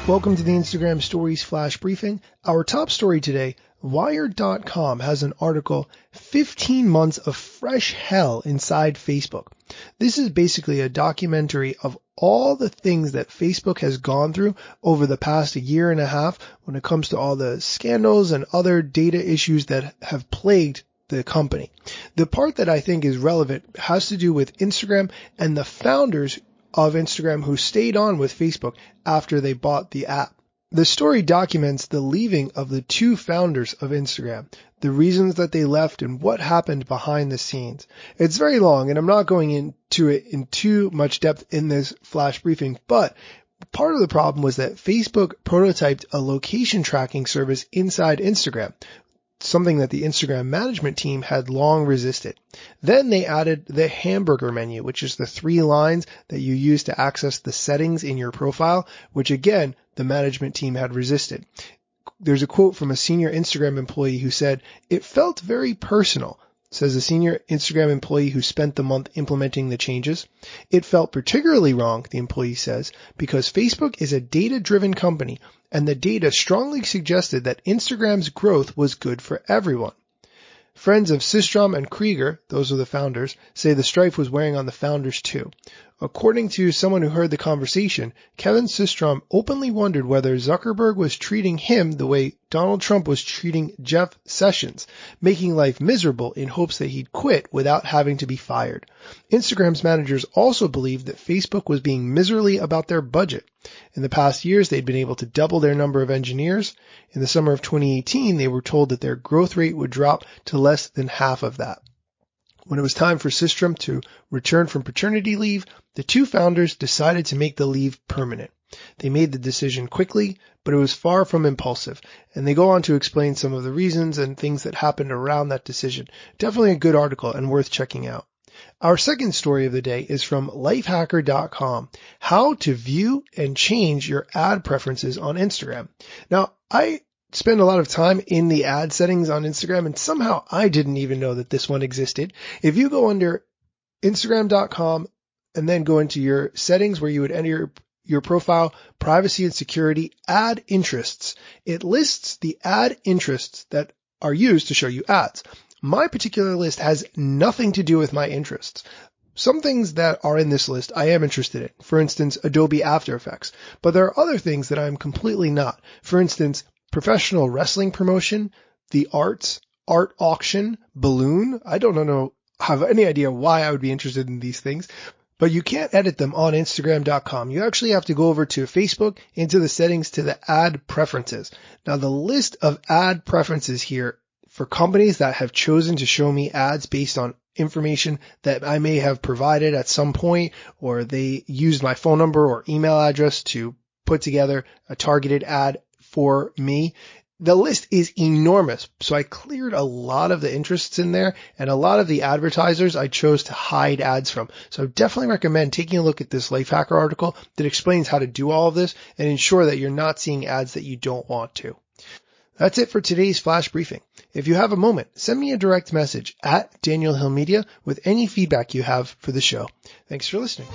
Welcome to the Instagram Stories Flash Briefing. Our top story today, Wired.com has an article, 15 months of fresh hell inside Facebook. This is basically a documentary of all the things that Facebook has gone through over the past year and a half when it comes to all the scandals and other data issues that have plagued the company. The part that I think is relevant has to do with Instagram and the founders of Instagram who stayed on with Facebook after they bought the app. The story documents the leaving of the two founders of Instagram, the reasons that they left and what happened behind the scenes. It's very long and I'm not going into it in too much depth in this flash briefing, but part of the problem was that Facebook prototyped a location tracking service inside Instagram, something that the Instagram management team had long resisted. Then they added the hamburger menu, which is the 3 lines that you use to access the settings in your profile, which again, the management team had resisted. There's a quote from a senior Instagram employee who said, "It felt very personal," says a senior Instagram employee who spent the month implementing the changes. "It felt particularly wrong," the employee says, "because Facebook is a data-driven company and the data strongly suggested that Instagram's growth was good for everyone." Friends of Systrom and Krieger, those are the founders, say the strife was wearing on the founders too. According to someone who heard the conversation, Kevin Systrom openly wondered whether Zuckerberg was treating him the way Donald Trump was treating Jeff Sessions, making life miserable in hopes that he'd quit without having to be fired. Instagram's managers also believed that Facebook was being miserly about their budget. In the past years, they'd been able to double their number of engineers. In the summer of 2018, they were told that their growth rate would drop to less than half of that. When it was time for Systrom to return from paternity leave, the two founders decided to make the leave permanent. They made the decision quickly, but it was far from impulsive, and they go on to explain some of the reasons and things that happened around that decision. Definitely a good article and worth checking out. Our second story of the day is from lifehacker.com, how to view and change your ad preferences on Instagram. Now, I spend a lot of time in the ad settings on Instagram, and somehow I didn't even know that this one existed. If you go under Instagram.com and then go into your settings where you would enter your profile, privacy and security, ad interests, it lists the ad interests that are used to show you ads. My particular list has nothing to do with my interests. Some things that are in this list I am interested in. For instance, Adobe After Effects. But there are other things that I'm completely not. For instance, professional wrestling promotion, the arts, art auction, balloon. I don't have any idea why I would be interested in these things, but you can't edit them on Instagram.com. You actually have to go over to Facebook, into the settings to the ad preferences. Now the list of ad preferences here for companies that have chosen to show me ads based on information that I may have provided at some point, or they used my phone number or email address to put together a targeted ad for me. The list is enormous. So I cleared a lot of the interests in there, and a lot of the advertisers I chose to hide ads from. So I definitely recommend taking a look at this Lifehacker article that explains how to do all of this and ensure that you're not seeing ads that you don't want to. That's it for today's flash briefing. If you have a moment, send me a direct message at Daniel Hill Media with any feedback you have for the show. Thanks for listening.